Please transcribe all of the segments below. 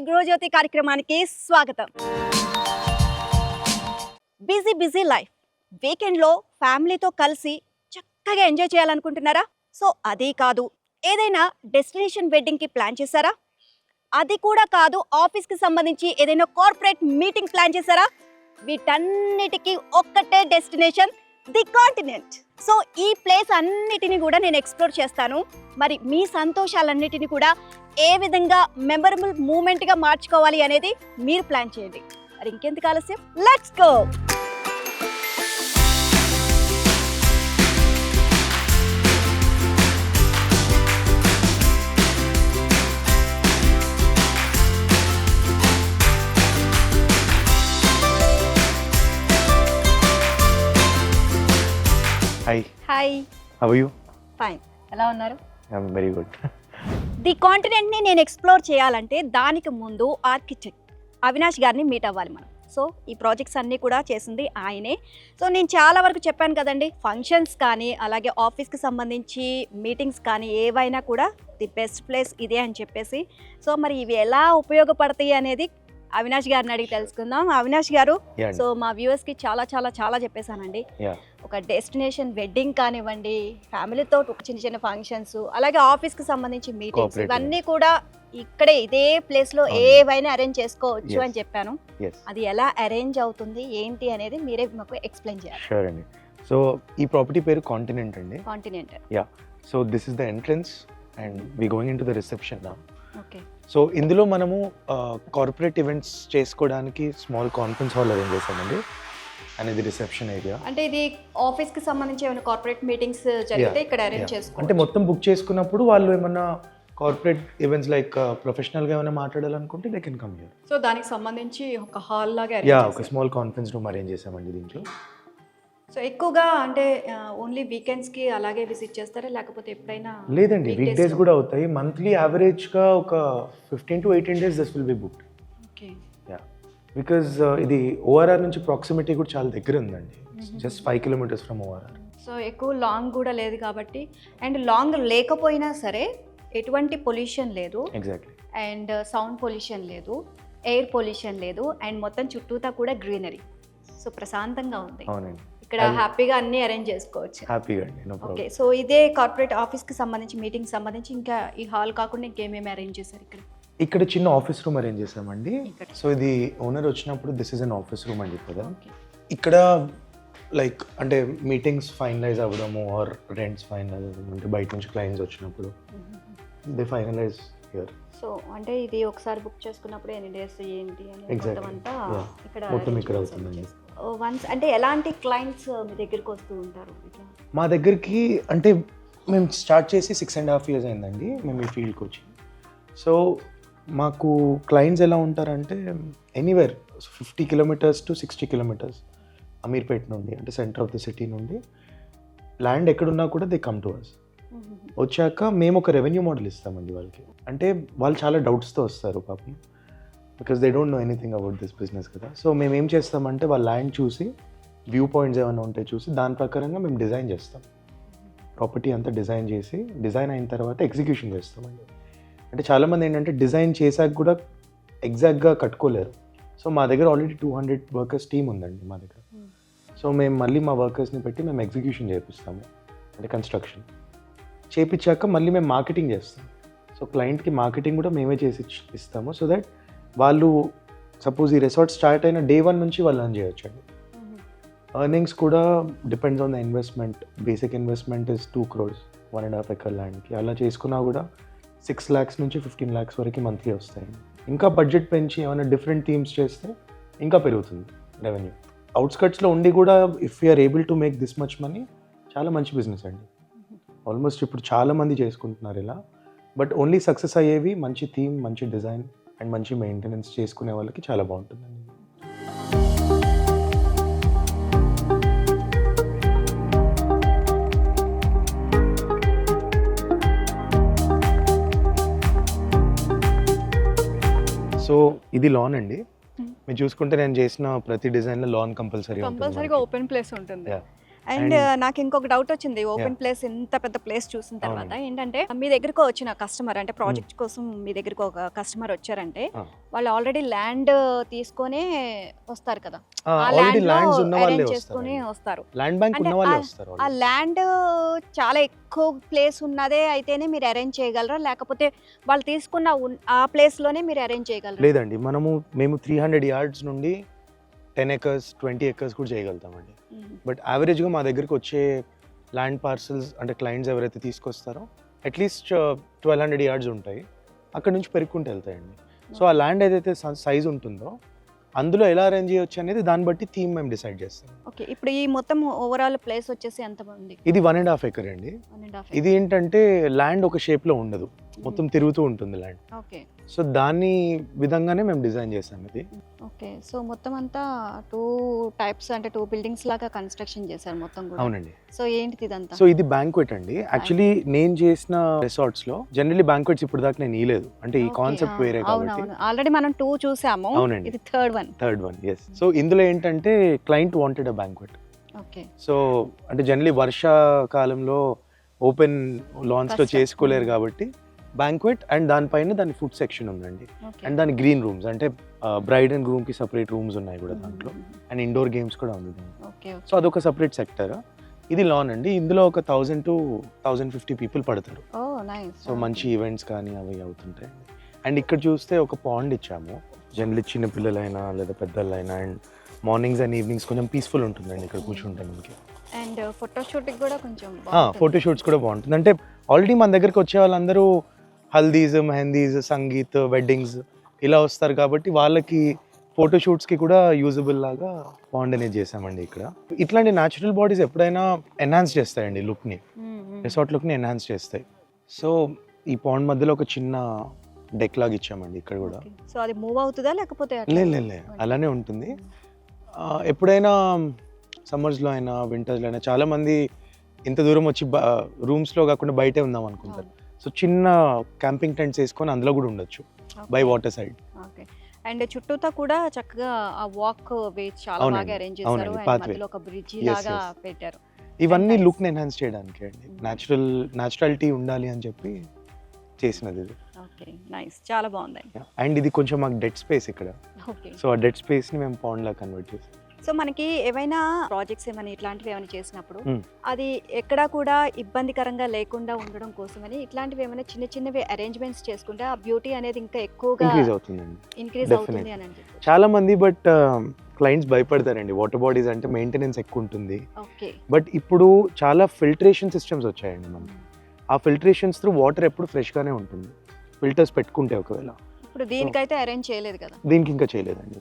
గృహజ్యోతి కార్యక్రమానికి స్వాగతం. Busy life, వీకెండ్లో ఫ్యామిలీతో కలిసి చక్కగా ఎంజాయ్ చేయాలనుకుంటున్నారా? సో అదే కాదు, ఏదైనా డెస్టినేషన్ వెడ్డింగ్కి ప్లాన్ చేశారా? అది కూడా కాదు, ఆఫీస్కి సంబంధించి ఏదైనా కార్పొరేట్ మీటింగ్ ప్లాన్ చేశారా? వీటన్నిటికీ ఒక్కటే డెస్టినేషన్, ది కాంటినెంట్. సో ఈ ప్లేస్ అన్నిటిని కూడా నేను ఎక్స్ప్లోర్ చేస్తాను. మరి మీ సంతోషాలన్నిటిని కూడా ఏ విధంగా మెమరబుల్ మూమెంట్గా మార్చుకోవాలి అనేది మీరు ప్లాన్ చేయండి. మరి ఇంకెందుకు ఆలస్యం, let's go. Hi, how are you? Fine. ఎలా ఉన్నారు? I am very good. The కాంటినెంట్ని నేను ఎక్స్ప్లోర్ చేయాలంటే దానికి ముందు ఆర్కిటెక్ట్ అవినాష్ గారిని మీట్ అవ్వాలి మనం. సో ఈ ప్రాజెక్ట్స్ అన్నీ కూడా చేసింది ఆయనే. సో నేను చాలా వరకు చెప్పాను కదండి, ఫంక్షన్స్ కానీ అలాగే ఆఫీస్కి సంబంధించి మీటింగ్స్ కానీ ఏవైనా కూడా ది బెస్ట్ ప్లేస్ ఇదే అని చెప్పేసి. సో మరి ఇవి ఎలా ఉపయోగపడతాయి అనేది అవినాష్ గారిని అడిగి తెలుసుకుందాం. అవినాష్ గారు, సో మా వ్యూవర్స్కి చాలా చాలా చాలా చెప్పేశానండి. ఒక డెస్టినేషన్ వెడ్డింగ్ కానివ్వండి, ఫ్యామిలీతో చిన్న ఫంక్షన్స్, అలాగే ఆఫీస్కి సంబంధించి మీటింగ్స్, ఇవన్నీ కూడా ఇక్కడే ఇదే ప్లేస్లో ఏవైనా అరేంజ్ చేసుకోవచ్చు అని చెప్పాను. అది ఎలా అరేంజ్ అవుతుంది ఏంటి అనేది మీరే మాకు ఎక్స్ప్లెయిన్ చేయాలి. షూర్ అండి. సో ఈ ప్రాపర్టీ పేరు కాంటినెంట్ అండి. Continent. Yeah. So this is the entrance and we going into the reception now. Okay. So ఇందులో మనము కార్పొరేట్ ఈవెంట్స్ చేసుకోవడానికి స్మాల్ కాన్ఫరెన్స్ హాల్ అరేంజ్ చేసామండి. అనేది రిసెప్షన్ ఏరియా. అంటే ఇది ఆఫీస్కి సంబంధించి ఏమైనా కార్పొరేట్ మీటింగ్స్ జరిగితే ఇక్కడ అరేంజ్ చేసుకోవచ్చు. అంటే మొత్తం బుక్ చేసుకున్నప్పుడు వాళ్ళు ఏమన్నా కార్పొరేట్ ఈవెంట్స్ లైక్ ప్రొఫెషనల్గా ఏమైనా మాట్లాడాలనుకుంటే they can come here. So దానికి సంబంధించి ఒక హాల్ లాగా ఒక స్మాల్ కాన్ఫరెన్స్ రూమ్ అరేంజ్ చేసామండి దీంట్లో. సో ఎక్కువగా అంటే ఓన్లీ వీకెండ్స్కి అలాగే విజిట్ చేస్తారా, లేకపోతే ఎప్పుడైనా? లేదండి, వీక్ డేస్ కూడా అవుతాయి. మంత్లీ యావరేజ్గా ఒక 15 to 18 days this will be booked. Okay. Yeah, because ఇది ఓఆర్ఆర్ నుంచి ప్రాక్సిమిటీ కూడా చాలా దగ్గర ఉందండి. Just 5 kilometers from ORR. So ఎక్కువ లాంగ్ కూడా లేదు కాబట్టి, అండ్ లాంగ్ లేకపోయినా సరే ఎటువంటి పొల్యూషన్ లేదు. ఎగ్జాక్ట్లీ. అండ్ సౌండ్ పొల్యూషన్ లేదు, ఎయిర్ పొల్యూషన్ లేదు, అండ్ మొత్తం చుట్టూతా కూడా గ్రీనరీ. సో ప్రశాంతంగా ఉంది. అవునండి, ఇక్కడ హ్యాపీగా అన్ని అరేంజ్ చేసుకోవచ్చు. హ్యాపీగా అండి. ఓకే. సో ఇదే కార్పొరేట్ ఆఫీస్కి సంబంధించి మీటింగ్ సంబంధించి ఇంకా ఈ హాల్ కాకుండా ఇంకేమేమి అరేంజ్ చేశారు ఇక్కడ? ఇక్కడ చిన్న ఆఫీస్ రూమ్ అరేంజ్ చేసామండి. సో ఇది ఓనర్ వచ్చినప్పుడు this is an office room అని చెప్పారు. ఇక్కడ లైక్ అంటే మీటింగ్స్ ఫైనలైజ్ అవ్వడము ఆర్ రెంట్స్ ఫైనలైజ్ అవ్వడం, అంటే బయట నుంచి క్లయింట్స్ వచ్చినప్పుడు దే ఫైనలైజ్ హియర్. సో అంటే ఇది ఒకసారి బుక్ చేసుకున్నప్పుడు ఎన్ని డేస్ ఏంటి అని మొత్తం అంతా ఇక్కడ అవుతుందండి. వన్స్ అంటే ఎలాంటి క్లయింట్స్ మీ దగ్గరికి వస్తూ ఉంటారు? మా దగ్గరికి అంటే మేము స్టార్ట్ చేసి 6.5 years అయిందండి మేము ఈ ఫీల్డ్కి వచ్చి. సో మాకు క్లయింట్స్ ఎలా ఉంటారంటే anywhere 50 kilometers to 60 kilometers Ameerpet నుండి, అంటే సెంటర్ ఆఫ్ ద సిటీ నుండి ల్యాండ్ ఎక్కడున్నా కూడా దే కమ్ టు అస్. వచ్చాక మేము ఒక రెవెన్యూ మోడల్ ఇస్తామండి వాళ్ళకి. అంటే వాళ్ళు చాలా డౌట్స్తో వస్తారు పాపం, because they don't know anything about this business కదా. సో మేము ఏం చేస్తామంటే వాళ్ళ ల్యాండ్ చూసి, వ్యూ పాయింట్స్ ఏమైనా ఉంటే చూసి దాని ప్రకారంగా మేము డిజైన్ చేస్తాం. ప్రాపర్టీ అంతా డిజైన్ చేసి, డిజైన్ అయిన తర్వాత ఎగ్జిక్యూషన్ చేస్తామండి. అంటే చాలామంది ఏంటంటే డిజైన్ చేశాక కూడా ఎగ్జాక్ట్గా కట్టుకోలేరు. సో మా దగ్గర ఆల్రెడీ 200 workers టీమ్ ఉందండి మా దగ్గర. సో మేము మళ్ళీ మా వర్కర్స్ని పెట్టి మేము ఎగ్జిక్యూషన్ చేపిస్తాము, అంటే కన్స్ట్రక్షన్ చేయించాక మళ్ళీ మేము మార్కెటింగ్ చేస్తాం. సో క్లయింట్కి మార్కెటింగ్ కూడా మేమే చేసి ఇస్తాము. సో దట్ వాళ్ళు సపోజ్ ఈ రిసార్ట్ స్టార్ట్ అయిన day 1 నుంచి వాళ్ళు ఎర్న్ చేయొచ్చు అండి. ఎర్నింగ్స్ కూడా depends on the investment. Basic investment is 2 crores 1.5 acre ల్యాండ్కి. అలా చేసుకున్నా కూడా 6 lakhs నుంచి 15 lakhs వరకు మంత్లీ వస్తాయి. ఇంకా బడ్జెట్ పెంచి ఏమైనా డిఫరెంట్ థీమ్స్ చేస్తే ఇంకా పెరుగుతుంది రెవెన్యూ. అవుట్స్కట్స్లో ఉండి కూడా if you're able to make this much money, చాలా మంచి బిజినెస్ అండి. ఆల్మోస్ట్ ఇప్పుడు చాలామంది చేసుకుంటున్నారు ఇలా. బట్ ఓన్లీ సక్సెస్ అయ్యేవి మంచి థీమ్, మంచి డిజైన్ అండ్ మంచి మెయింటెనెన్స్ చేసుకునే వాళ్ళకి చాలా బాగుంటుందండి. సో ఇది లాన్ అండి. మీరు చూసుకుంటే నేను చేసిన ప్రతి డిజైన్లో లాన్ కంపల్సరీగా ఓపెన్ ప్లేస్ ఉంటుంది. అండ్ నాకు ఇంకొక డౌట్ వచ్చింది, ఓపెన్ ప్లేస్ ఇంత పెద్ద ప్లేస్ చూసిన తర్వాత ఏంటంటే మీ దగ్గరకు వచ్చిన కస్టమర్ అంటే ప్రాజెక్ట్ కోసం మీ దగ్గరకు ఒక కస్టమర్ వచ్చారంటే వాళ్ళు ఆల్రెడీ ల్యాండ్ తీసుకొనే వస్తారు కదా, చేసుకుని వస్తారు. ఆ ల్యాండ్ చాలా ఎక్కువ ప్లేస్ ఉన్నదే అయితేనే మీరు అరేంజ్ చేయగలరా, లేకపోతే వాళ్ళు తీసుకున్న ఆ ప్లేస్ లోనే మీరు అరేంజ్ చేయగలరా? లేదండి, మేము 300 yards నుండి 10 acres 20 acres కూడా చేయగలుగుతామండి. బట్ యావరేజ్గా మా దగ్గరికి వచ్చే ల్యాండ్ పార్సల్స్ అంటే క్లయింట్స్ ఎవరైతే తీసుకొస్తారో అట్లీస్ట్ 1200 yards ఉంటాయి, అక్కడ నుంచి పెరుగుకుంటూ వెళ్తాయండి. సో ఆ ల్యాండ్ ఏదైతే సైజ్ ఉంటుందో అందులో ఎలా అరేంజ్ చేయొచ్చు అనేది దాన్ని బట్టి థీమ్ మేము డిసైడ్ చేస్తాం. ఓకే, ఇప్పుడు ఈ మొత్తం ఓవరాల్ ప్లేస్ వచ్చేసి ఎంత ఉంది? ఇది 1.5 acre అండి. ఇది ఏంటంటే ల్యాండ్ ఒక షేప్ లో ఉండదు, మొత్తం తిరుగుతూ ఉంటుంది ల్యాండ్. ఓకే, సో దాని విధంగానే మేము డిజైన్ చేసాం ఇది. ఓకే, సో మొత్తం అంతా 2 టైప్స్ అంటే 2 బిల్డింగ్స్ లాగా కన్స్ట్రక్షన్ చేశారు మొత్తం కూడా. అవునండి. సో ఏంటిది ఇదంతా? సో ఇది బ్యాంక్వెట్ అండి. యాక్చువల్లీ నేను చేసిన రిసార్ట్స్ లో జనరల్లీ బ్యాంక్వెట్స్ ఇప్పుడు దాకా నేను ఇయలేదు, అంటే ఈ కాన్సెప్ట్ వేరే కాబట్టి. ఆల్రెడీ మనం 2 చూసాము. అవునండి, ఇది థర్డ్ వన్. yes. సో ఇందులో ఏంటంటే client wanted a banquet. Okay, so అంటే జనరల్లీ వర్షాకాలంలో ఓపెన్ లాన్స్ లో చేసుకోలేరు కాబట్టి బ్యాంక్వెట్, అండ్ దానిపైన దాని ఫుడ్ సెక్షన్ ఉందండి, అండ్ దాని గ్రీన్ రూమ్స్ అంటే బ్రైడ్ అండ్ గ్రూమ్ కి సెపరేట్ రూమ్స్ ఉన్నాయి కూడా దాంట్లో, అండ్ ఇండోర్ గేమ్స్ కూడా ఉంది. సో అదొక సెపరేట్ సెక్టర్. ఇది లాన్ అండి, ఇందులో ఒక 1000 to 1050 పీపుల్ పడతారు. సో మంచి ఈవెంట్స్ కానీ అవి అవుతుంటాయి. అండ్ ఇక్కడ చూస్తే ఒక పాండ్ ఇచ్చాము, జనరల్లీ చిన్న పిల్లలైనా లేదా పెద్దలైనా, అండ్ మార్నింగ్స్ అండ్ ఈవినింగ్స్ కొంచెం పీస్ఫుల్ ఉంటుందండి ఇక్కడ కూర్చుంటే మనకి. అండ్ ఫోటోషూట్కి కూడా కొంచెం ఫోటోషూట్స్ కూడా బాగుంటుంది. అంటే ఆల్రెడీ మన దగ్గరికి వచ్చే వాళ్ళందరూ హల్దీస్, మెహందీస్, సంగీత్, వెడ్డింగ్స్ ఇలా వస్తారు కాబట్టి వాళ్ళకి ఫోటోషూట్స్కి కూడా యూజబుల్ లాగా పాండ్ అనేది చేసామండి ఇక్కడ. ఇట్లాంటి న్యాచురల్ బాడీస్ ఎప్పుడైనా ఎన్హాన్స్ చేస్తాయండి లుక్ని, రిసార్ట్ లుక్ని ఎన్హాన్స్ చేస్తాయి. సో ఈ పాండ్ మధ్యలో ఒక చిన్న డెక్ లాగా ఇచ్చామండి ఇక్కడ కూడా. సో అది మూవ్ అవుతుందా లేకపోతే? లేదు, అలానే ఉంటుంది. ఎప్పుడైనా సమ్మర్స్లో అయినా వింటర్స్లో అయినా చాలా మంది ఇంత దూరం వచ్చి రూమ్స్లో కాకుండా బయటే ఉందాం అనుకుంటారు. సో చిన్న క్యాంపింగ్ టెంట్స్ వేసుకొని అందులో కూడా ఉండొచ్చు by water side. Okay, and చుట్టూతా కూడా చక్కగా ఆ వాక్ వే చాలా బాగా అరేంజ్ చేశారు, అండ్ మధ్యలో ఒక బ్రిడ్జి లాగా పెట్టారు. ఇవన్నీ లుక్ ని ఎన్హాన్స్ చేయడానికి అండి, న్యాచురాలిటీ ఉండాలి అని చెప్పి చేసినది ఇది. ఓకే, నైస్, చాలా బాగుంది. అండ్ ఇది కొంచెం మాకు డెడ్ స్పేస్ ఇక్కడ. ఓకే, సో ఆ డెడ్ స్పేస్ ని మేము పాండ్ లా కన్వర్ట్ చేసాం. సో మనకి ఏవైనా ప్రాజెక్ట్స్ ఏమైనా ఇట్లాంటివి ఏమైనా చేసినప్పుడు అది ఎక్కడా కూడా ఇబ్బందికరంగా లేకుండా ఉండడం కోసమని ఇట్లాంటివి ఏమైనా చిన్న చిన్నవి అరేంజ్మెంట్స్ చేసుకుంటే ఆ బ్యూటీ అనేది ఇంకా ఎక్కువగా ఇంక్రీజ్ అవుతుంది అని అంటే చాలా మంది. బట్ క్లయింట్స్ భయపడతారండి, వాటర్ బాడీస్ అంటే మెయింటెనెన్స్ ఎక్కువ ఉంటుంది. ఓకే, బట్ ఇప్పుడు చాలా ఫిల్టరేషన్ సిస్టమ్స్ వచ్చాయండి మనకి. ఆ ఫిల్టరేషన్స్ త్రూ వాటర్ ఎప్పుడు ఫ్రెష్ గానే ఉంటుంది, ఫిల్టర్స్ పెట్టుకుంటే. ఒకవేళ ఇప్పుడు దీనికైతే అరేంజ్ చేయలేదు కదా? దీనికి ఇంకా చేయలేదండి.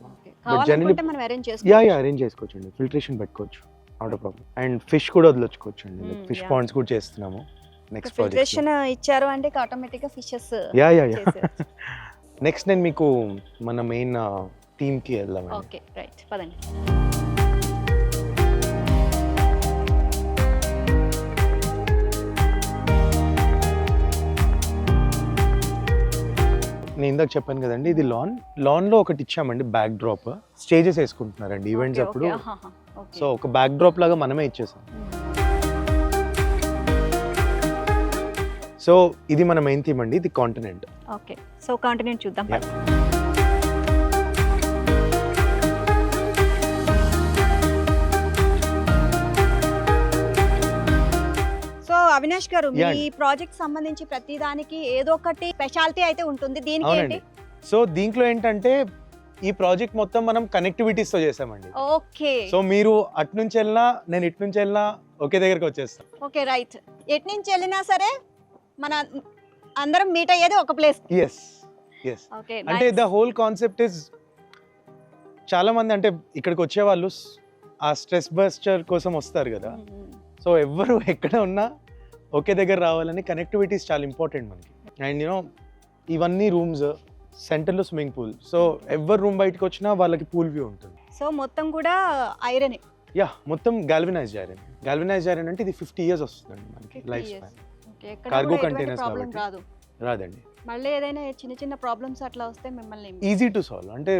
మనం అరేంజ్ అరేంజ్ చేసుకోవచ్చు అండి, ఫిల్టరేషన్ పెట్టుకోవచ్చు, not a problem. And fish కూడా వదలొచ్చుకోవచ్చు అండి, ఫిష్ పాండ్స్ కూడా చేస్తున్నాము నెక్స్ట్ ప్రాజెక్ట్. ఫిల్టరేషన్ ఇచ్చారు అంటే ఆటోమేటిక్ గా ఫిషెస్. నెక్స్ట్ నేను మీకు మన మెయిన్ థీమ్ కి వెళ్దామండి. ఓకే, రైట్, పదండి. నేను ఇందాక చెప్పాను కదండి, ఇది లాన్ లో ఒకటి ఇచ్చామండి బ్యాక్ డ్రాప్. స్టేజెస్ వేసుకుంటున్నారండి ఈవెంట్స్ అప్పుడు. సో ఒక బ్యాక్ డ్రాప్ లాగా మనమే ఇచ్చేసాం. సో ఇది మన మెయిన్ థీమ్ అండి, ఇది కాంటినెంట్. ఓకే, సో కాంటినెంట్ చూద్దాం. అవినాష్ గారు, మీ ప్రాజెక్ట్ సంబంధించి ప్రతి దానికి ఏదో ఒకటి స్పెషాలిటీ అయితే ఉంటుంది. దీనికి ఏంటి? సో దీంట్లో ఏంటంటే ఈ ప్రాజెక్ట్ మొత్తం మనం కనెక్టివిటీస్ తో చేసామండి. ఓకే, సో మీరు అటు నుంచి వెళ్ళినా నేను ఇటు నుంచి వెళ్ళినా ఒకే దగ్గరికి వచ్చేస్తాం. Okay, right. ఎటు నుంచి వెళ్ళినా సరే మన అందరం మీట్ అయ్యేది ఒక ప్లేస్. ఎస్ అంటే ద హోల్ కాన్సెప్ట్ ఇస్, చాలా మంది అంటే ఇక్కడికి వచ్చే వాళ్ళు ఆ స్ట్రెస్ బస్టర్ కోసం వస్తారు కదా. సో ఎవ్వరు ఎక్కడ ఉన్నా ఒకే దగ్గర రావాలని కనెక్టివిటీస్ చాలా ఇంపార్టెంట్ మనకి. అండ్ యూనో ఇవన్నీ రూమ్స్, సెంటర్లో స్విమ్మింగ్ పూల్. సో ఎవరు రూమ్ బయటకు వచ్చినా వాళ్ళకి పూల్ వ్యూ ఉంటుంది. సో మొత్తం కూడా ఐరన్. మొత్తం గాల్వనైజ్డ్ ఐరన్. గాల్వనైజ్డ్ ఐరన్ అంటే ఇది 50 years వస్తుందండి మనకి లైఫ్ స్పాన్. కార్గో కంటైనర్స్ కాబట్టి రాదండి. మళ్ళీ ఏదైనా చిన్న చిన్న ప్రాబ్లమ్స్ అట్లా వస్తే మిమ్మల్ని ఈజీ టు సాల్వ్, అంటే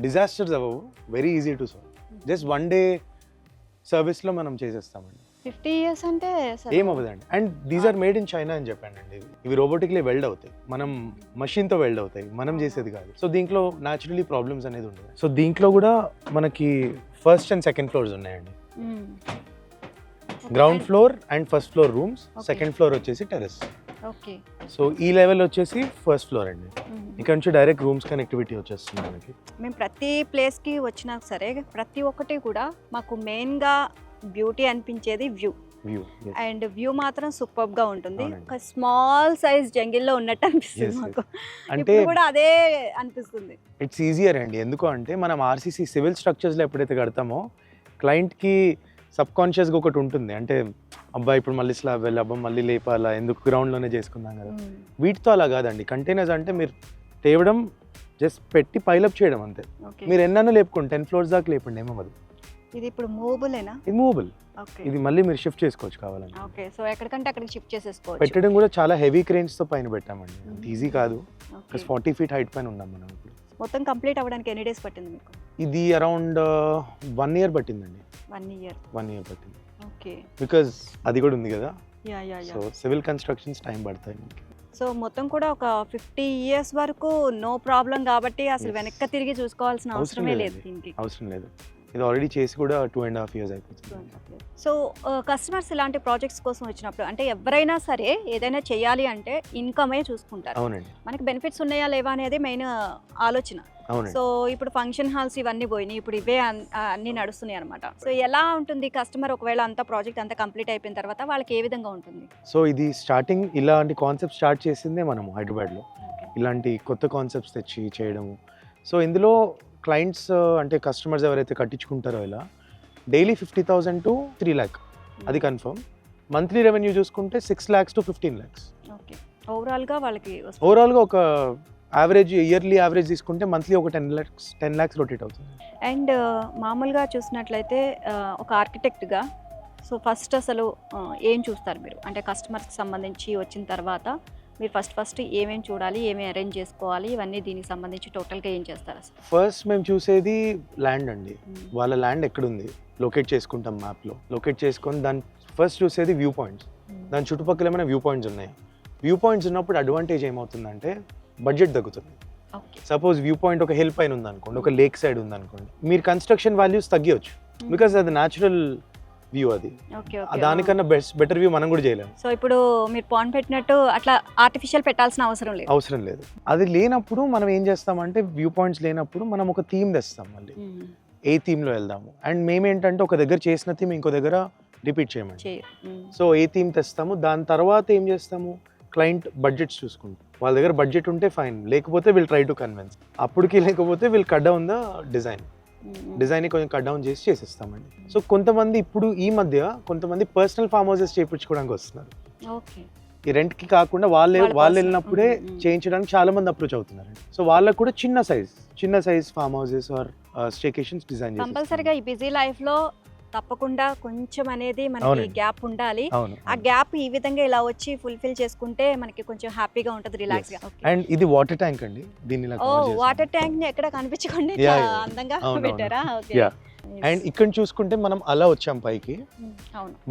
డిజాస్టర్స్ అవ్వవు, very easy to solve. Just 1 day సర్వీస్లో మనం చేసేస్తామండి. 50 ఇయర్స్ అంటే ఏం అవ్వదండి. And these are made in China అని చెప్పానండి. ఇవి రోబోటిక్లీ వెల్డ్ అవుతాయి, మనం మషిన్తో వెల్డ్ అవుతాయి, మనం చేసేది కాదు. సో దీంట్లో న్యాచురలీ ప్రాబ్లమ్స్ అనేది ఉండదు. సో దీంట్లో కూడా మనకి ఫస్ట్ అండ్ సెకండ్ ఫ్లోర్స్ ఉన్నాయండి. Ground floor and first floor rooms, second floor వచ్చేసి టెర్రస్. ఓకే. సో ఈ లెవెల్ వచ్చేసి ఫస్ట్ ఫ్లోర్ అండి. ఇక్కడ నుంచి డైరెక్ట్ రూమ్స్ కనెక్టివిటీ వచ్చేస్తుంది మనకి. మేము ప్రతి ప్లేస్కి వచ్చినా సరే ప్రతి ఒక్కటి కూడా మాకు మెయిన్గా బ్యూటీ అనిపించేది వ్యూ. అండ్ వ్యూ మాత్రం సూపర్ గా ఉంటుంది. ఒక స్మాల్ సైజ్ జంగిల్లో ఉన్నట్టు అనిపిస్తుంది మాకు. అంటే కూడా అదే అనిపిస్తుంది. ఇట్స్ ఈజియర్ అండి. ఎందుకు అంటే మనం ఆర్సీసీ సివిల్ స్ట్రక్చర్స్లో ఎప్పుడైతే కడతామో క్లయింట్కి సబ్ కాన్షియస్గా ఒకటి ఉంటుంది, అంటే అబ్బాయి ఇప్పుడు మళ్ళీ స్లాబ్ వెళ్ళి అబ్బా మళ్ళీ లేపాలా, ఎందుకు గ్రౌండ్లోనే చేసుకుందాం కదా. వీటితో అలా కాదండి. కంటైనర్స్ అంటే మీరు తేవడం, జస్ట్ పెట్టి పైలప్ చేయడం అంతే. మీరు ఎన్నైనా లేపుకోండి, 10 floors దాకా లేపండి, ఏమవ్వదు. ఇది ఇప్పుడు మూవబులేనా? ఇది మూవబుల్. ఇది మళ్ళీ మీరు షిఫ్ట్ చేసుకోవచ్చు కావాలని. ఓకే. సో ఎక్కడికంటే అక్కడికి షిఫ్ట్ చేసేసుకోవచ్చు. పెట్టడం కూడా చాలా హెవీ క్రేన్స్ తో పైన పెట్టామండి. ఈజీ కాదు. 40 feet హైట్ పైన ఉన్నాం మనం ఇప్పుడు. మొత్తం కంప్లీట్ అవ్వడానికి ఎన్ని డేస్ పట్టింది మీకు? ఇది అరౌండ్ 1 year పట్టిందండి. 1 year పట్టింది. ఓకే. బికాజ్ అది కూడా ఉంది కదా. Yeah. So civil constructions time పడతాయి. సో మొత్తం కూడా ఒక 50 years వరకు నో ప్రాబ్లం కాబట్టి అసలు వెనక్కి తిరిగి చూసుకోవాల్సిన అవసరమే లేదు దీనికి. అవసరం లేదు. ఇది ఆల్రెడీ చేసి కూడా 2.5 years అయిపోతుంది. సో కస్టమర్స్ ఇలాంటి ప్రాజెక్ట్స్ కోసం వచ్చినప్పుడు అంటే ఎవరైనా సరే ఏదైనా చేయాలి అంటే ఇన్కమే చూసుకుంటారు. అవునండి. మనకి బెనిఫిట్స్ ఉన్నాయా లేవా అనేది మెయిన్ ఆలోచన. సో ఇప్పుడు ఫంక్షన్ హాల్స్ ఇవన్నీ పోయినాయి, ఇప్పుడు ఇవే అన్ని నడుస్తున్నాయి అనమాట. సో ఎలా ఉంటుంది కస్టమర్ ఒకవేళ అంత ప్రాజెక్ట్ అంతా కంప్లీట్ అయిపోయిన తర్వాత వాళ్ళకి ఏ విధంగా ఉంటుంది? సో ఇది స్టార్టింగ్ ఇలాంటి కాన్సెప్ట్ స్టార్ట్ చేసిందే మనము హైదరాబాద్లో. ఇలాంటి కొత్త కాన్సెప్ట్స్ తెచ్చి చేయడము. సో ఇందులో క్లయింట్స్ అంటే కస్టమర్స్ ఎవరైతే కట్టించుకుంటారో ఇలా డైలీ 50,000 to 3 lakh, అది కన్ఫర్మ్. మంత్లీ రెవెన్యూ చూసుకుంటే 6 lakhs to 15 lakhs. ఓకే. ఓవరాల్గా వాళ్ళకి ఓవరాల్గా ఒక యావరేజ్ ఇయర్లీ యావరేజ్ తీసుకుంటే మంత్లీ ఒక 10 lakhs రొటేట్ అవుతుంది. అండ్ మామూలుగా చూసినట్లయితే ఒక ఆర్కిటెక్ట్గా సో ఫస్ట్ అసలు ఏం చూస్తారు మీరు? అంటే కస్టమర్స్కి సంబంధించి వచ్చిన తర్వాత మీరు ఫస్ట్ ఏమేమి చూడాలి, ఏమేమి అరేంజ్ చేసుకోవాలి, ఇవన్నీ దీనికి సంబంధించి టోటల్గా ఏం చేస్తారు అసలు? ఫస్ట్ మేము చూసేది ల్యాండ్ అండి. వాళ్ళ ల్యాండ్ ఎక్కడుంది లొకేట్ చేసుకుంటాం మ్యాప్లో. లొకేట్ చేసుకొని దాన్ని ఫస్ట్ చూసేది వ్యూ పాయింట్స్. దాని చుట్టుపక్కల ఏమైనా వ్యూ పాయింట్స్ ఉన్నాయి. వ్యూ పాయింట్స్ ఉన్నప్పుడు అడ్వాంటేజ్ ఏమవుతుందంటే బడ్జెట్ తగ్గుతుంది. సపోజ్ వ్యూ పాయింట్ ఒక హిల్ పైన ఉందనుకోండి, ఒక లేక్ సైడ్ ఉందనుకోండి, మీరు కన్స్ట్రక్షన్ వాల్యూస్ తగ్గియచ్చు. బికాస్ అది న్యాచురల్ వ్యూ, అది దానికన్నా బెటర్ వ్యూ మనం కూడా చేయలేము. సో ఇప్పుడు మీరు పాయింట్ పెట్టినట్టు అట్లా ఆర్టిఫిషియల్ పెట్టాల్సిన అవసరం లేదు. అది లేనప్పుడు మనం ఏం చేస్తామంటే వ్యూ పాయింట్స్ లేనప్పుడు మనం ఒక థీమ్ తెస్తాం, మళ్ళీ ఏ థీమ్లో వెళ్దాము. అండ్ మేమేంటంటే ఒక దగ్గర చేసిన థీమ్ ఇంకో దగ్గర రిపీట్ చేయమండి. సో ఏ థీమ్ తెస్తాము, దాని తర్వాత ఏం చేస్తాము, క్లయింట్ బడ్జెట్స్ చూసుకుంటాం. వాళ్ళ దగ్గర బడ్జెట్ ఉంటే ఫైన్, లేకపోతే విల్ ట్రై టు కన్విన్స్. అప్పటికి లేకపోతే will cut down the design కొంచెం కట్ డౌన్ చేసి చేసేస్తామండి. సో కొంతమంది ఇప్పుడు ఈ మధ్య కొంతమంది పర్సనల్ ఫార్మ్ హౌసెస్ చేయించుకోవడానికి వస్తున్నారు. ఈ రెంట్కి కాకుండా వాళ్ళు వెళ్ళినప్పుడే చేయించడానికి చాలా మంది అప్రోచ్ అవుతున్నారు. సో వాళ్ళకు కూడా చిన్న size farm houses or staycations design చేసి కంపల్సరీగా ఈ బిజీ లైఫ్ లో తప్పకుండా కొంచెం అనేది మనకి గ్యాప్ ఉండాలి. ఆ గ్యాప్ ఈ విధంగా ఇలా వచ్చి ఫుల్ఫిల్ చేసుకుంటే మనకి కొంచెం హ్యాపీగా ఉంటుంది, రిలాక్స్ గా. అండ్ ఇది వాటర్ ట్యాంక్ అండి. దీనిలా వాటర్ ట్యాంక్ ని ఎక్కడ కనిపించకుండా అందంగా పెట్టారా? ఓకే. అండ్ ఇక్కడ చూసుకుంటే మనం అలా వచ్చాం పైకి,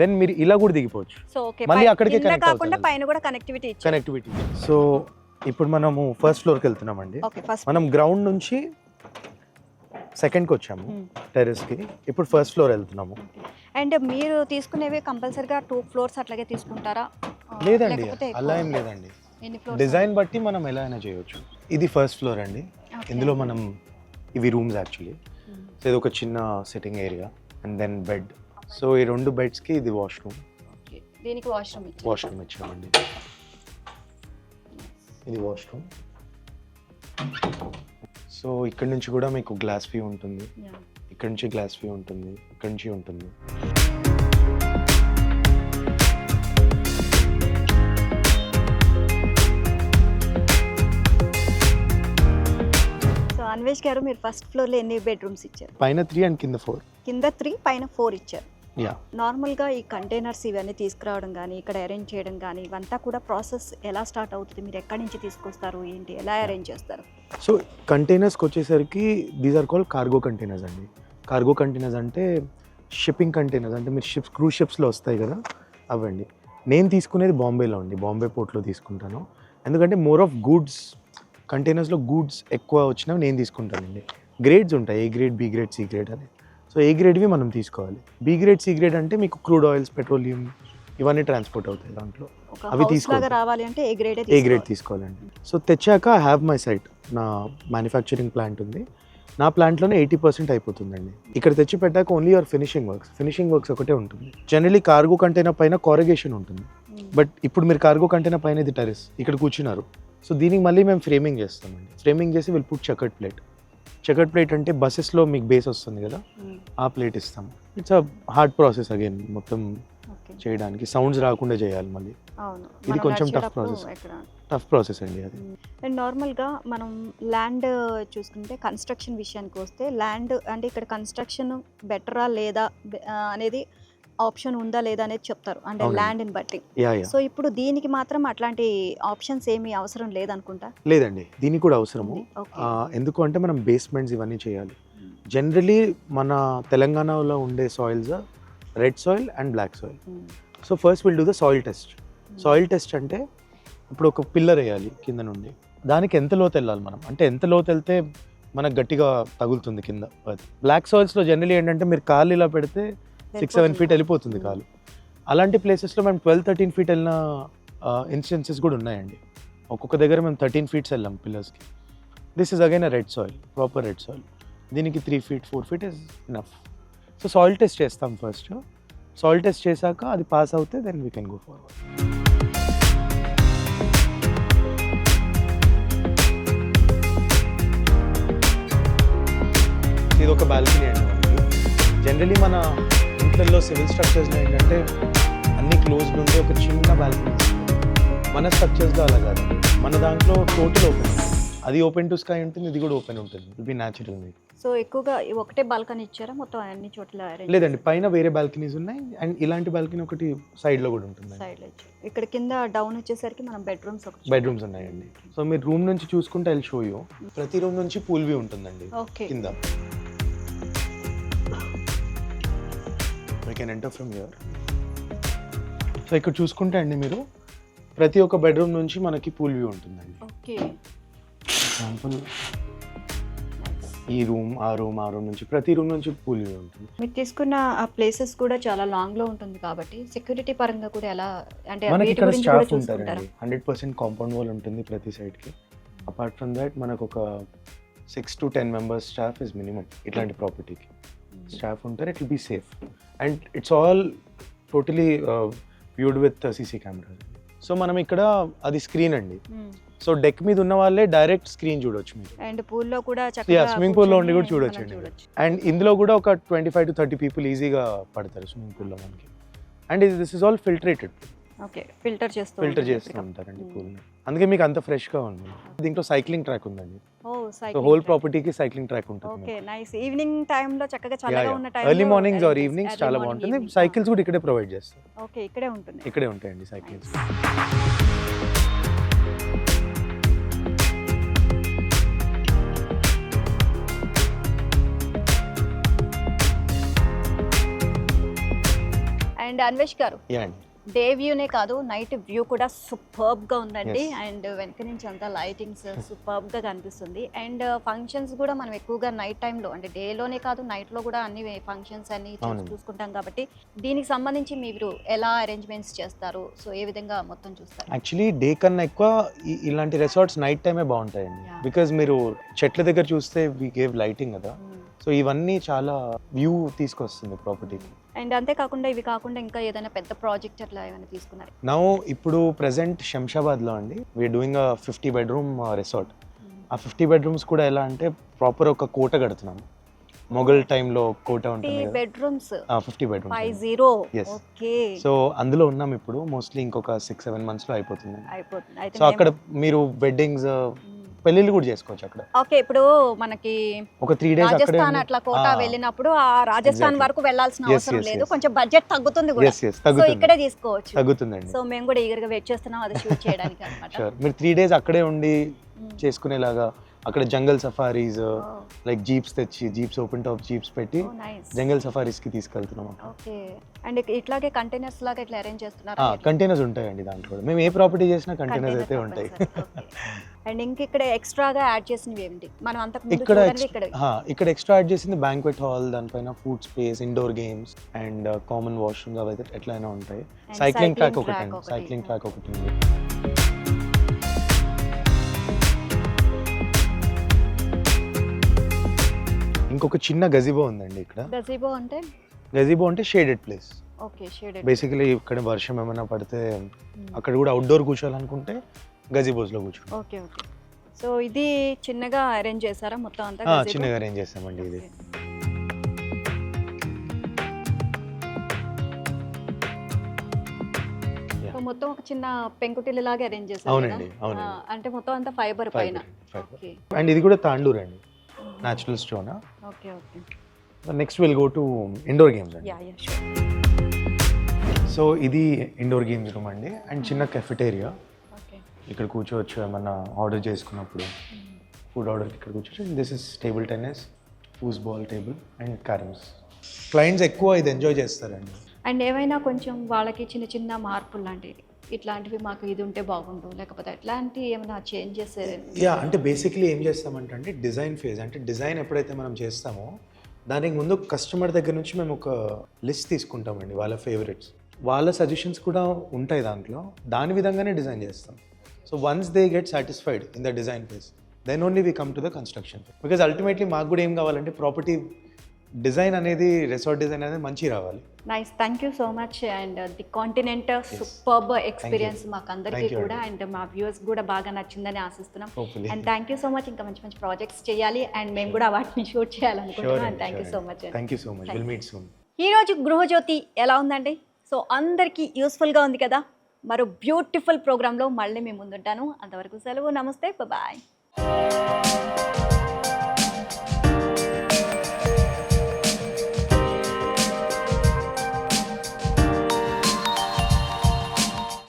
దెన్ మీరు ఇలా కూడా దిగిపోవచ్చు. సో ఓకే, మళ్ళీ అక్కడికి కాకుండా పైన కూడా కనెక్టివిటీ. సో ఇప్పుడు మనము ఫస్ట్ ఫ్లోర్కి వెళ్తున్నామండి. మనం గ్రౌండ్ నుంచి సెకండ్కి వచ్చాము, టెర్రస్కి. ఇప్పుడు ఫస్ట్ ఫ్లోర్ వెళ్తున్నాము. అండ్ మీరు తీసుకునేవి కంపల్సరీగా 2 floors అట్లాగే తీసుకుంటారా? లేదండి, అలా ఏం లేదండి. డిజైన్ బట్టి మనం ఎలా అయినా చేయొచ్చు. ఇది ఫస్ట్ ఫ్లోర్ అండి. ఇందులో మనం ఇవి రూమ్స్ యాక్చువల్లీ. సో ఇది ఒక చిన్న sitting area and then bed. So ఈ 2 బెడ్స్కి ఇది వాష్రూమ్. దీనికి వాష్రూమ్ ఇచ్చామండి. ఇది వాష్రూమ్. సో ఇక్కడ నుంచి కూడా మీకు గ్లాస్ వ్యూ ఉంటుంది, ఇక్కడ నుంచి గ్లాస్ వ్యూ ఉంటుంది, ఇక్కడ నుంచి ఉంటుంది. సో అన్వేష్ గారు, మీరు ఫస్ట్ ఫ్లోర్ లో ఎన్ని బెడ్రూమ్స్ ఇచ్చారు? పైన 3 అండ్ కింద 4. కింద 3, పైన 4 ఇచ్చారు. నార్మల్గా ఈ కంటైనర్స్ ఇవన్నీ తీసుకురావడం కానీ ఇక్కడ అరేంజ్ చేయడం కానీ ఇవంతా కూడా ప్రాసెస్ ఎలా స్టార్ట్ అవుతుంది? మీరు ఎక్కడి నుంచి తీసుకొస్తారు, ఏంటి, ఎలా అరేంజ్ చేస్తారు? సో కంటైనర్స్కి వచ్చేసరికి these are called cargo containers అండి. కార్గో కంటైనర్స్ అంటే షిప్పింగ్ కంటైనర్స్ అంటే మీరు క్రూజ్ షిప్స్లో వస్తాయి కదా అవండి. నేను తీసుకునేది బాంబేలో అండి, బాంబే పోర్ట్లో తీసుకుంటాను. ఎందుకంటే మోర్ ఆఫ్ గూడ్స్ కంటైనర్స్లో గూడ్స్ ఎక్కువ వచ్చినవి నేను తీసుకుంటానండి. గ్రేడ్స్ ఉంటాయి, A grade, B grade, C grade అని. సో ఏ గ్రేడ్వి మనం తీసుకోవాలి. బి గ్రేడ్, సి గ్రేడ్ అంటే మీకు క్రూడ్ ఆయిల్స్, పెట్రోలియం ఇవన్నీ ట్రాన్స్పోర్ట్ అవుతాయి దాంట్లో. అవి తీసుకోవాలి, రావాలి అంటే ఏ గ్రేడ్ తీసుకోవాలండి. సో తెచ్చాక ఐ హ్యావ్ మై సైట్, నా మ్యానుఫ్యాక్చరింగ్ ప్లాంట్ ఉంది. నా ప్లాంట్లోనే 80% అయిపోతుందండి. ఇక్కడ తెచ్చి పెట్టాక ఓన్లీ యువర్ ఫినిషింగ్ వర్క్స్ ఒకటే ఉంటుంది. జనరలీ కార్గో కంటైనర్ పైన కారగేషన్ ఉంటుంది, బట్ ఇప్పుడు మీరు కార్గో కంటైనర్ పైన ఇది టెరెస్, ఇక్కడ కూర్చున్నారు. సో దీనికి మళ్ళీ మేము ఫ్రేమింగ్ చేస్తామండి. ఫ్రేమింగ్ చేసి విల్ పుట్ చెకర్డ్ ప్లేట్ అంటే బస్సెస్లో మీకు బేస్ వస్తుంది కదా, ఆ ప్లేట్ ఇస్తాం. It's a hard process again, మొత్తం చేయడానికి సౌండ్స్ రాకుండా చేయాలి మళ్ళీ. ఇది కొంచెం టఫ్ ప్రాసెస్ అండి అది. అండ్ నార్మల్గా మనం ల్యాండ్ చూసుకుంటే కన్స్ట్రక్షన్ విషయానికి వస్తే, ల్యాండ్ అంటే ఇక్కడ కన్స్ట్రక్షన్ బెటరా లేదా అనేది ఆప్షన్ ఉందా లేదా అనేది చెప్తారు, అంటే ల్యాండ్ని బట్టి. సో ఇప్పుడు దీనికి మాత్రం అట్లాంటి ఆప్షన్స్ ఏమీ అవసరం లేదనుకుంటా. లేదండి, దీనికి కూడా అవసరము. ఎందుకు అంటే మనం బేస్మెంట్స్ ఇవన్నీ చేయాలి. జనరలీ మన తెలంగాణలో ఉండే soils red soil and black soil. So first will do the soil test అంటే ఇప్పుడు ఒక పిల్లర్ వేయాలి కింద నుండి, దానికి ఎంత లోతు వెళ్ళాలి మనం, అంటే ఎంత లోతు వెళ్తే మనకు గట్టిగా తగులుతుంది కింద. బ్లాక్ సాయిల్స్లో జనరలీ ఏంటంటే మీరు కాలు ఇలా పెడితే 6-7 feet వెళ్ళిపోతుంది కాలు. అలాంటి ప్లేసెస్లో మేము 12-13 feet వెళ్ళిన ఇన్స్టెన్సెస్ కూడా ఉన్నాయండి. ఒక్కొక్క దగ్గర మేము 13 feet వెళ్ళాం పిల్లర్స్కి. This is again a red soil, proper red soil. దీనికి 3 feet 4 feet is enough. So soil test చేస్తాం ఫస్ట్. సాయిల్ టెస్ట్ చేశాక అది పాస్ అవుతే then we can go forward. ఇది ఒక బాల్కనీ అండి మనకి. జనరలీ మన ఇంట్లో సివిల్ స్ట్రక్చర్స్లో ఏంటంటే అన్ని క్లోజ్డ్ ఉంటే ఒక చిన్న బాల్కనీ. మన స్ట్రక్చర్స్లో అలా కాదు, మన దాంట్లో టోటల్ ఓపెన్, అది ఓపెన్ టు స్కై ఉంటుంది, ఇది కూడా ఓపెన్ ఉంటుంది. ఇట్ బి న్యాచురల్ మీకు. సో ఎక్కువగా ఒకటే బాల్కనీ ఇచ్చారా మొత్తం అన్ని చోట్ల? లేదండి, పైన వేరే బాల్కనీస్ ఉన్నాయి అండ్ ఇలాంటి బాల్కనీ ఒకటి సైడ్లో కూడా ఉంటుంది. సైడ్లో ఇక్కడ కింద డౌన్ వచ్చేసరికి మనం బెడ్రూమ్స్ ఉన్నాయండి. సో మీరు రూమ్ నుంచి చూసుకుంటే ఐల్ షో యూ. ప్రతి రూమ్ నుంచి పూల్ వ్యూ ఉంటుందండి కింద. I can enter from here. So ఇక్కడ చూసుకుంటే అండి మీరు ప్రతి ఒక్క బెడ్రూమ్ నుంచి మనకి పూల్ వ్యూ ఉంటుందండి. ఎగ్జాంపుల్ ఈ రూమ్, ఆ రూమ్ నుంచి ప్రతి రూమ్ నుంచి పూల్ వ్యూ ఉంటుంది. మీరు తీసుకున్న ఆ ప్లేసెస్ కూడా చాలా లాంగ్ లో ఉంటుంది కాబట్టి సెక్యూరిటీ పరంగా కూడా ఎలా, అంటే మనకి ఇక్కడ స్టాఫ్ ఉంటారండి. 100% కాంపౌండ్ వాల్ ఉంటుంది ప్రతి సైడ్కి. అపార్ట్ ఫ్రమ్ దాట్ మనకు ఒక 6 to 10 members staff is minimum. ఇట్లాంటి ప్రాపర్టీకి స్టాఫ్ ఉంటారు. It will be safe and it's all totally viewed with CC cameras. So మనం ఇక్కడ అది స్క్రీన్ అండి. సో డెక్ మీద ఉన్న వాళ్ళే డైరెక్ట్ స్క్రీన్ చూడొచ్చు మీరు. అండ్ పూల్ లో కూడా స్విమ్మింగ్ పూల్ లో ఉండి కూడా చూడొచ్చు అండి. అండ్ ఇందులో కూడా ఒక 25 to 30 people ఈజీగా పడతారు స్విమ్మింగ్ పూల్ లో మనకి. And this is all filterated. Okay, filter చేస్తూ ఉంటారండి పూల్ ని. అందుకే మీకు అంత ఫ్రెష్ గా ఉంది. దీంట్లో సైక్లింగ్ ట్రాక్ ఉందండి. సో హోల్ ప్రాపర్టీకి సైక్లింగ్ ట్రాక్ ఉంటుంది. Okay, nice. ఈవినింగ్ టైం లో చక్కగా చల్లగా ఉన్న time, early mornings or evenings చాలా బాగుంటుంది. సైకిల్స్ కూడా ఇక్కడే ప్రొవైడ్ చేస్తారు. ఓకే, ఇక్కడే ఉంటాయండి సైకిల్స్. అండ్ అన్వేష్ గారు, డే వ్యూనే కాదు నైట్ వ్యూ కూడా సూపర్బ్ గా ఉందండి. అండ్ వెనక నుంచి అంతా లైటింగ్స్ సూపర్బ్ గా కనిపిస్తుంది. అండ్ ఫంక్షన్స్ కూడా మనం ఎక్కువగా నైట్ టైంలో, అంటే డేలోనే కాదు నైట్ లో కూడా అన్ని ఫంక్షన్స్ అన్ని చూసుకుంటాం కాబట్టి దీనికి సంబంధించి మీరు ఎలా అరేంజ్మెంట్స్ చేస్తారు? సో ఏ విధంగా మొత్తం చూస్తారు? యాక్చువల్లీ డే కన్నా ఎక్కువ ఇలాంటి రిసార్ట్స్ నైట్ టైమే బాగుంటాయండి. బికాజ్ మీరు చెట్ల దగ్గర చూస్తే వి గేవ్ లైటింగ్ కదా. సో ఇవన్నీ చాలా వ్యూ తీసుకొస్తుంది ప్రాపర్టీకి. అండ్ అంతేకాకుండా ఇవి కాకుండా ఇంకా ఏదైనా పెద్ద ప్రాజెక్ట్ అట్లా ఏమైనా తీసుకున్నారు? నౌ ఇప్పుడు ప్రెసెంట్ శంషాబాద్లో అండి వీఆర్ డూయింగ్ 50 bedroom రిసార్ట్. ఆ 50 bedrooms కూడా ఎలా అంటే ప్రాపర్ ఒక కోట కడుతున్నాం. మొఘల్ టైంలో కోట ఉంటుంది. 50 bedrooms. 50. ఓకే. సో అందులో ఉన్నాం ఇప్పుడు. మోస్ట్లీ ఇంకొక 6-7 months లో అయిపోతుంది. సో అక్కడ మీరు వెడ్డింగ్స్, పెళ్ళిళ్ళు కూడా చేసుకోవచ్చు అక్కడ. ఓకే, ఇప్పుడు మనకి ఒక 3 days రాజస్థాన్ అట్లా కోట వెళ్ళినప్పుడు ఆ రాజస్థాన్ వరకు వెళ్ళాల్సిన అవసరం లేదు, కొంచెం బడ్జెట్ తగ్గుతుంది కూడా. సో ఇక్కడే తీసుకోవచ్చు. తగ్గుతుందండి. సో మేము కూడా ఈగర్ గా వెయిట్ చేస్తున్నాం అది షూట్ చేయడానికి అన్నమాట. మీరు 3 days అక్కడే ఉండి చేసుకునేలాగా అక్కడ జంగల్ సఫారీస్ లైక్ జీప్స్ తెచ్చి జీప్స్ ఓపెన్ టాప్ జీప్స్ పెట్టి నైస్. జంగల్ సఫారీస్కి తీసుకెళ్తున్నాం. ఓకే. అండ్ ఇట్లాగే కంటైనర్స్ లాగా ఇట్లా అరేంజ్ చేస్తున్నారా? కంటైనర్స్ ఉంటాయండి దాంట్లో కూడా. మేము ఏ ప్రాపర్టీ చేసినా కంటైనర్స్ అయితే ఉంటాయి. అండ్ ఇంక ఇక్కడ ఎక్స్ట్రాగా యాడ్ చేసినవి ఏంటి? మనం అంతకు ముందు ఇక్కడ చూడనివి ఇక్కడ ఎక్స్ట్రా యాడ్ చేసింది బ్యాంక్వెట్ హాల్, దానిపైన food space, indoor games and common washrooms అవి అయితే ఎట్లయినా ఉంటాయి. And సైక్లింగ్ ట్రాక్ cycling ఒకటి track అండి, ఒకటి. సైక్లింగ్ ట్రాక్ ఒకటి ఉంది. ఇంకొక చిన్న గజిబో ఉందండి ఇక్కడ. గజీబో అంటే గజిబో అంటే shaded place. Okay, shaded. Basically ఇక్కడ వర్షం ఏమైనా పడితే అక్కడ కూడా అవుట్డోర్ కూర్చోాలనుకుంటే గజిబోస్లో కూర్చో. Okay okay. సో ఇది చిన్నగా అరేంజ్ చేశారా మొత్తం అంతా? gazebo? చిన్నగా అరేంజ్ చేస్తామండి ఇది. Okay. సో మొత్తం ఒక చిన్న పెంకుటిల్లు లాగా అరేంజ్ చేశారు. అవునండి, కదా? అవునండి. అంటే మొత్తం అంతా ఫైబర్ పైన. ఓకే అండ్ ఇది కూడా తాండూర్ అండి, natural stone. Okay okay. Next will go to indoor games అండి. Yeah yeah sure. సో ఇది ఇండోర్ గేమ్స్ రూమ్ అండి అండ్ చిన్న కెఫెటేరియా. ఓకే. ఇక్కడ కూర్చోవచ్చు ఏమన్నా ఆర్డర్ చేసుకున్నప్పుడు, ఫుడ్ ఆర్డర్కి ఇక్కడ కూర్చోవచ్చు. This is table tennis, foosball table and carroms. Clients ఎక్కువ ఇది ఎంజాయ్ చేస్తారండి. అండ్ ఏమైనా కొంచెం వాళ్ళకి చిన్న చిన్న మార్పులు లాంటివి ఇట్లాంటివి మాకు ఇది ఉంటే బాగుండు, లేకపోతే ఎట్లాంటి ఏమైనా చేంజెస్? అంటే బేసిక్లీ ఏం చేస్తామంటే అండి, డిజైన్ ఫేజ్ అంటే డిజైన్ ఎప్పుడైతే మనం చేస్తామో దానికి ముందు కస్టమర్ దగ్గర నుంచి మేము ఒక లిస్ట్ తీసుకుంటామండి, వాళ్ళ ఫేవరెట్స్, వాళ్ళ సజెషన్స్ కూడా ఉంటాయి దాంట్లో. దాని విధంగానే డిజైన్ చేస్తాం. So once they get satisfied in the design phase, then only we come to the construction. Because ultimately మాకు కూడా ఏం కావాలంటే ప్రాపర్టీ డిజైన్ అనేది, రిసార్ట్ డిజైన్ అనేది మంచిగా రావాలి. Nice, thank you so much. And the Continent superb experience మాకు అందరికీ Thank you కూడా, అండ్ మా వ్యూవర్స్ కూడా బాగా నచ్చిందని ఆశిస్తున్నాం. Hopefully. And thank you so much. ఇంకా మంచి మంచి ప్రాజెక్ట్స్ చేయాలి అండ్ మేము కూడా వాటిని షూట్ చేయాలనుకుంటున్నాం. And thank you so much. Thank you so much. Will meet soon. ఈరోజు గృహజ్యోతి ఎలా ఉందండి? సో అందరికీ యూస్ఫుల్గా ఉంది కదా? మరో బ్యూటిఫుల్ ప్రోగ్రాంలో మళ్ళీ మేము ముందుంటాను. అంతవరకు సెలవు, నమస్తే, బాయ్.